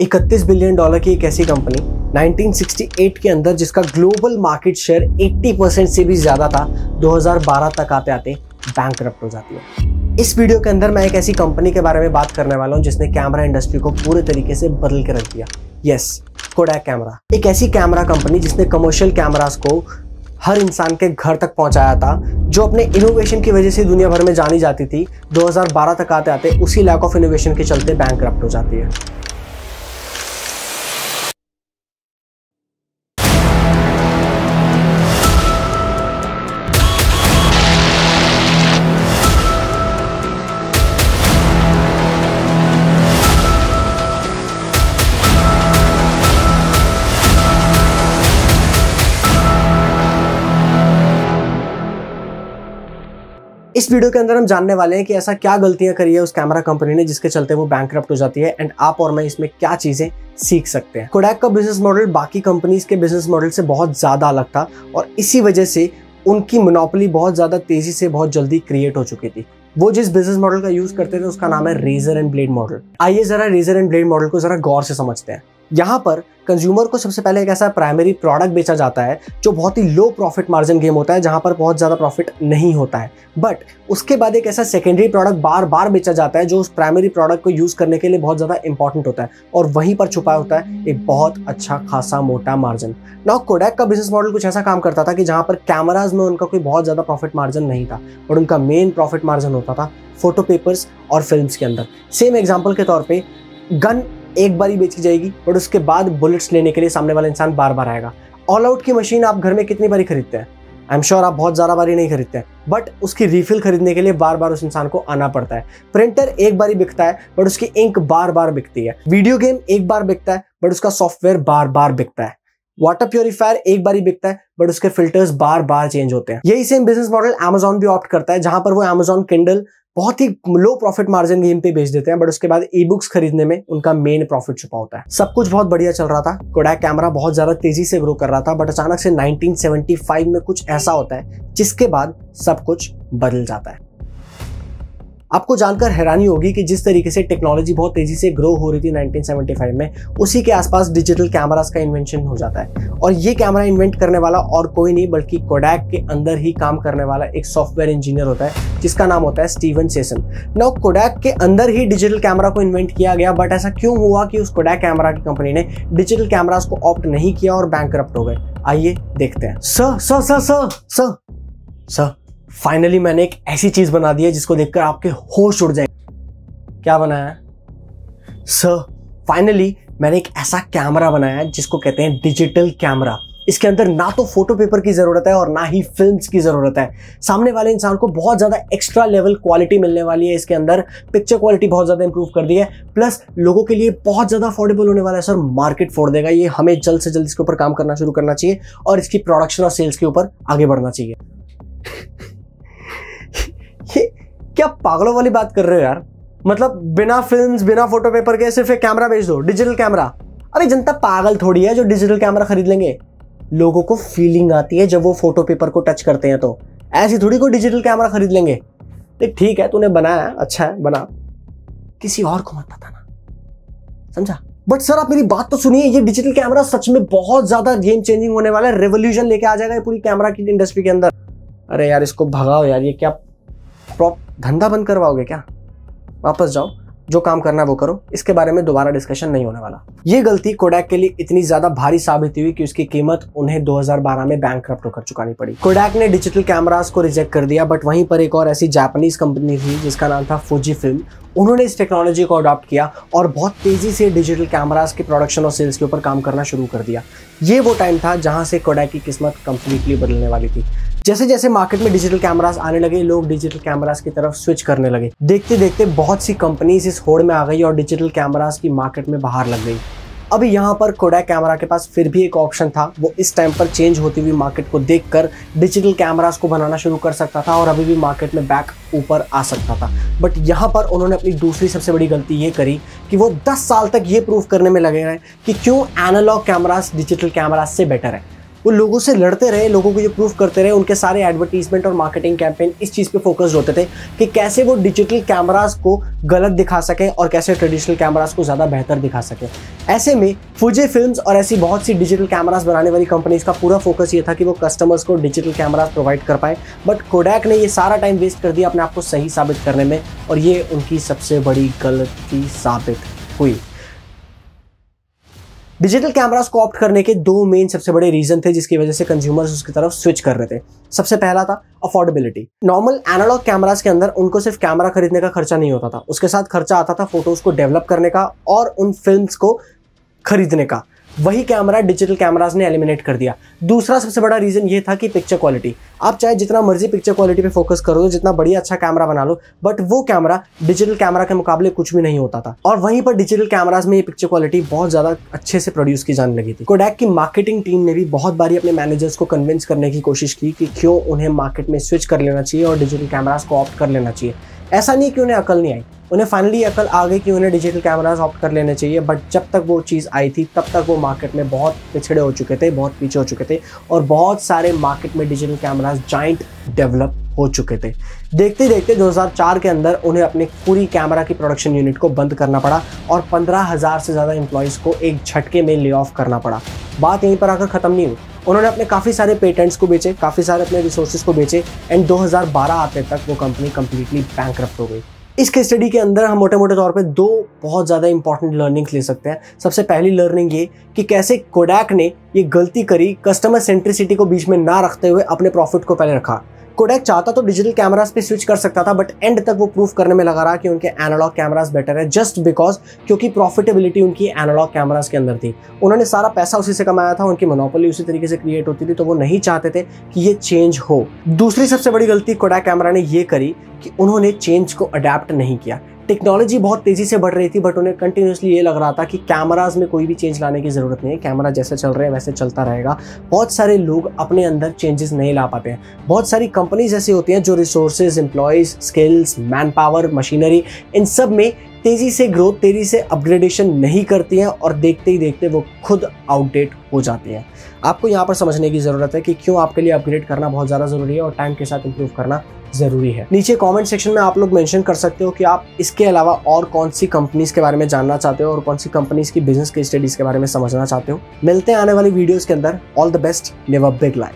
$31 billion की एक ऐसी कंपनी 1968 के अंदर जिसका ग्लोबल मार्केट शेयर 80% से भी ज्यादा था, 2012 तक आते आते बैंकरप्ट हो जाती है। इस वीडियो के अंदर मैं एक ऐसी कंपनी के बारे में बात करने वाला हूं जिसने कैमरा इंडस्ट्री को पूरे तरीके से बदल के रख दिया। यस, कोडैक कैमरा, एक ऐसी कैमरा कंपनी जिसने कमर्शियल कैमरास को हर इंसान के घर तक पहुंचाया था, जो अपने इनोवेशन की वजह से दुनिया भर में जानी जाती थी। 2012 तक आते आते उसी लैक ऑफ इनोवेशन के चलते बैंकरप्ट हो जाती है। इस वीडियो के अंदर हम जानने वाले हैं कि ऐसा क्या गलतियां करी है उस कैमरा कंपनी ने जिसके चलते वो बैंकरप्ट हो जाती है, एंड आप और मैं इसमें क्या चीजें सीख सकते हैं। कोडैक का बिजनेस मॉडल बाकी कंपनीज के बिजनेस मॉडल से बहुत ज्यादा अलग था और इसी वजह से उनकी मोनोपोली बहुत ज्यादा तेजी से बहुत जल्दी क्रिएट हो चुकी थी। वो जिस बिजनेस मॉडल का यूज करते थे उसका नाम है रेजर एंड ब्लेड मॉडल। आइए जरा रेजर एंड ब्लेड मॉडल को जरा गौर से समझते हैं। यहाँ पर कंज्यूमर को सबसे पहले एक ऐसा प्राइमरी प्रोडक्ट बेचा जाता है जो बहुत ही लो प्रॉफिट मार्जिन गेम होता है, जहां पर बहुत ज्यादा प्रॉफिट नहीं होता है। बट उसके बाद एक ऐसा सेकेंडरी प्रोडक्ट बार बार बेचा जाता है जो उस प्राइमरी प्रोडक्ट को यूज करने के लिए बहुत ज्यादा इंपॉर्टेंट होता है, और वहीं पर छुपा होता है एक बहुत अच्छा खासा मोटा मार्जिन। नाउ कोडैक का बिजनेस मॉडल कुछ ऐसा काम करता था कि जहां पर कैमराज में उनका कोई बहुत ज्यादा प्रॉफिट मार्जिन नहीं था, और उनका मेन प्रॉफिट मार्जिन होता था फोटो पेपर्स और फिल्म्स के अंदर। सेम एग्जाम्पल के तौर पर गन एक बार ही बेची जाएगी, बट उसके बाद बुलेट्स लेने के लिए सामने वाला इंसान बार बार आएगा। ऑल आउट की मशीन आप घर में कितनी बारी खरीदते हैं? आई एम श्योर आप बहुत ज़्यादा बारी नहीं खरीदते हैं, बट उसकी रिफिल खरीदने के लिए बार बार उस इंसान को आना पड़ता है। प्रिंटर एक बार ही बिकता है, बट उसकी इंक बार बार बिकती है। वीडियो गेम एक बार बिकता है, बट उसका सॉफ्टवेयर बार बार बिकता है। वाटर प्योरीफायर एक बार ही बिकता है, बट उसके फिल्टर्स बार बार चेंज होते हैं। यही सेम बिजनेस मॉडल Amazon भी ऑप्ट करता है, जहां पर वो Amazon Kindle बहुत ही लो प्रॉफिट मार्जिन गेम पे बेच देते हैं, बट उसके बाद ई बुक्स खरीदने में उनका मेन प्रॉफिट छुपा होता है। सब कुछ बहुत बढ़िया चल रहा था, कोडैक कैमरा बहुत ज्यादा तेजी से ग्रो कर रहा था, बट अचानक से 1975 में कुछ ऐसा होता है जिसके बाद सब कुछ बदल जाता है। आपको जानकर हैरानी होगी कि जिस तरीके से टेक्नोलॉजी बहुत तेजी से ग्रो हो रही थी 1975 में, उसी के आसपास डिजिटल कैमरास का इन्वेंशन हो जाता है। और ये कैमरा इन्वेंट करने वाला और कोई नहीं बल्कि कोडैक के अंदर ही काम करने वाला एक सॉफ्टवेयर इंजीनियर होता है जिसका नाम होता है स्टीवन सेसन। नाउ कोडैक के अंदर ही डिजिटल कैमरा को इन्वेंट किया गया, बट ऐसा क्यों हुआ कि उस कोडैक कैमरा की कंपनी ने डिजिटल कैमरास को ऑप्ट नहीं किया और बैंकरप्ट हो गए? आइए देखते हैं। सर फाइनली मैंने एक ऐसी चीज बना दी है जिसको देखकर आपके होश उड़ जाएंगे। क्या बनाया है सर? फाइनली मैंने एक ऐसा कैमरा बनाया है जिसको कहते हैं डिजिटल कैमरा। इसके अंदर ना तो फोटो पेपर की जरूरत है और ना ही फिल्म्स की जरूरत है। सामने वाले इंसान को बहुत ज्यादा एक्स्ट्रा लेवल क्वालिटी मिलने वाली है। इसके अंदर पिक्चर क्वालिटी बहुत ज्यादा इंप्रूव कर दी है, प्लस लोगों के लिए बहुत ज्यादा अफोर्डेबल होने वाला है। सर मार्केट फोड़ देगा ये। हमें जल्द से जल्द इसके ऊपर काम करना शुरू करना चाहिए और इसकी प्रोडक्शन और सेल्स के ऊपर आगे बढ़ना चाहिए। ये क्या पागलों वाली बात कर रहे हो यार? मतलब बिना फिल्म्स बिना फोटो पेपर के सिर्फ एक कैमरा बेच दो, डिजिटल कैमरा। अरे जनता पागल थोड़ी है जो डिजिटल कैमरा खरीद लेंगे। लोगों को फीलिंग आती है जब वो फोटो पेपर को टच करते हैं, तो ऐसी थोड़ी कोई डिजिटल कैमरा खरीद लेंगे। ठीक है तूने बनाया, अच्छा है बना, किसी और को मत बताना, समझा? बट सर आप मेरी बात तो सुनिए, ये डिजिटल कैमरा सच में बहुत ज्यादा गेम चेंजिंग होने वाला है, रेवोल्यूशन लेके आ जाएगा पूरी कैमरा की इंडस्ट्री के अंदर। अरे यार इसको भगाओ यार, ये क्या धंधा बंद करवाओगे क्या? वापस जाओ, जो काम करना है वो करो, इसके बारे में दोबारा डिस्कशन नहीं होने वाला। ये गलती कोडैक के लिए इतनी ज्यादा भारी साबित हुई कि उसकी कीमत उन्हें 2012 में बैंकरप्ट होकर चुकानी पड़ी। कोडैक ने डिजिटल कैमरास को रिजेक्ट कर दिया, बट वहीं पर एक और ऐसी जापानीज कंपनी थी जिसका नाम था फुजी फिल्म। उन्होंने इस टेक्नोलॉजी को अडॉप्ट किया और बहुत तेजी से डिजिटल कैमरास के प्रोडक्शन और सेल्स के ऊपर काम करना शुरू कर दिया। ये वो टाइम था जहां से कोडैक की किस्मत कंप्लीटली बदलने वाली थी। जैसे जैसे मार्केट में डिजिटल कैमरास आने लगे, लोग डिजिटल कैमरास की तरफ स्विच करने लगे। देखते देखते बहुत सी कंपनीज इस होड़ में आ गई और डिजिटल कैमरास की मार्केट में बाहर लग गई। अभी यहाँ पर कोडैक कैमरा के पास फिर भी एक ऑप्शन था। वो इस टाइम पर चेंज होती हुई मार्केट को देखकर डिजिटल कैमरास को बनाना शुरू कर सकता था और अभी भी मार्केट में बैक ऊपर आ सकता था। बट यहाँ पर उन्होंने अपनी दूसरी सबसे बड़ी गलती ये करी कि वो 10 साल तक ये प्रूव करने में लगे रहे कि क्यों एनालॉग कैमरास डिजिटल कैमरास से बेटर है। वो लोगों से लड़ते रहे, लोगों को ये प्रूफ करते रहे, उनके सारे एडवर्टीजमेंट और मार्केटिंग कैंपेन इस चीज़ पे फोकस्ड होते थे कि कैसे वो डिजिटल कैमरास को गलत दिखा सकें और कैसे ट्रेडिशनल कैमरास को ज़्यादा बेहतर दिखा सकें। ऐसे में फुजी फिल्म्स और ऐसी बहुत सी डिजिटल कैमरास बनाने वाली कंपनीज का पूरा फोकस ये था कि वो कस्टमर्स को डिजिटल कैमरास प्रोवाइड कर पाए, बट कोडैक ने ये सारा टाइम वेस्ट कर दिया अपने आप को सही साबित करने में, और ये उनकी सबसे बड़ी गलती साबित हुई। डिजिटल कैमरास को ऑप्ट करने के दो मेन सबसे बड़े रीजन थे जिसकी वजह से कंज्यूमर्स उसकी तरफ स्विच कर रहे थे। सबसे पहला था अफोर्डेबिलिटी। नॉर्मल एनालॉग कैमरास के अंदर उनको सिर्फ कैमरा खरीदने का खर्चा नहीं होता था, उसके साथ खर्चा आता था फोटोज को डेवलप करने का और उन फिल्म्स को खरीदने का। वही कैमरा डिजिटल कैमरास ने एलिमिनेट कर दिया। दूसरा सबसे बड़ा रीजन ये था कि पिक्चर क्वालिटी। आप चाहे जितना मर्जी पिक्चर क्वालिटी पे फोकस करो, जितना बढ़िया अच्छा कैमरा बना लो, बट वो कैमरा डिजिटल कैमरा के मुकाबले कुछ भी नहीं होता था। और वहीं पर डिजिटल कैमरास में ये पिक्चर क्वालिटी बहुत ज़्यादा अच्छे से प्रोड्यूस की जाने लगी थी। कोडैक की मार्केटिंग टीम ने भी बहुत बारी अपने मैनेजर्स को कन्विंस करने की कोशिश की कि क्यों उन्हें मार्केट में स्विच कर लेना चाहिए और डिजिटल कैमरास को ऑप्ट कर लेना चाहिए। ऐसा नहीं कि उन्हें अकल नहीं आई, उन्हें फाइनली अकल आ गई कि उन्हें डिजिटल कैमरास ऑप्ट कर लेने चाहिए, बट जब तक वो चीज़ आई थी तब तक वो मार्केट में बहुत पिछड़े हो चुके थे, बहुत पीछे हो चुके थे, और बहुत सारे मार्केट में डिजिटल कैमरास जाइंट डेवलप हो चुके थे। देखते देखते 2004 के अंदर उन्हें अपनी पूरी कैमरा की प्रोडक्शन यूनिट को बंद करना पड़ा और 15,000 से ज़्यादा एम्प्लॉयज़ को एक झटके में ले ऑफ करना पड़ा। बात यहीं पर आकर ख़त्म नहीं हुई। उन्होंने अपने काफ़ी सारे पेटेंट्स को बेचे, काफ़ी सारे अपने रिसोर्सेज को बेचे, एंड 2012 आते तक वो कंपनी कंप्लीटली बैंकरप्ट हो गई। इस केस स्टडी के अंदर हम मोटे मोटे तौर पे दो बहुत ज़्यादा इंपॉर्टेंट लर्निंग्स ले सकते हैं। सबसे पहली लर्निंग ये कि कैसे कोडैक ने ये गलती करी, कस्टमर सेंट्रिसिटी को बीच में ना रखते हुए अपने प्रॉफिट को पहले रखा। कोडैक चाहता तो डिजिटल कैमरास पे स्विच कर सकता था, बट एंड तक वो प्रूफ करने में लगा रहा कि उनके एनालॉग कैमरास बेटर है, जस्ट बिकॉज क्योंकि प्रॉफिटेबिलिटी उनकी एनालॉग कैमरास के अंदर थी। उन्होंने सारा पैसा उसी से कमाया था, उनकी मोनोपोली उसी तरीके से क्रिएट होती थी, तो वो नहीं चाहते थे कि ये चेंज हो। दूसरी सबसे बड़ी गलती कोडैक कैमरा ने ये करी कि उन्होंने चेंज को अडेप्ट नहीं किया। टेक्नोलॉजी बहुत तेज़ी से बढ़ रही थी, बट उन्हें कंटिन्यूसली ये लग रहा था कि कैमराज में कोई भी चेंज लाने की ज़रूरत नहीं है, कैमरा जैसे चल रहे हैं वैसे चलता रहेगा। बहुत सारे लोग अपने अंदर चेंजेस नहीं ला पाते हैं। बहुत सारी कंपनीज ऐसी होती हैं जो resources, employees, skills, manpower, machinery, इन सब में तेज़ी से ग्रोथ, तेज़ी से अपग्रेडेशन नहीं करती हैं और देखते ही देखते वो खुद आउटडेट हो जाती हैं। आपको यहाँ पर समझने की ज़रूरत है कि क्यों आपके लिए अपग्रेड करना बहुत ज़्यादा ज़रूरी है और टाइम के साथ इंप्रूव करना ज़रूरी है। नीचे कमेंट सेक्शन में आप लोग मेंशन कर सकते हो कि आप इसके अलावा और कौन सी कंपनीज के बारे में जानना चाहते हो और कौन सी कंपनीज की बिजनेस के स्टडीज़ के बारे में समझना चाहते हो। मिलते हैं आने वाली वीडियोज़ के अंदर। All the best, live a big life.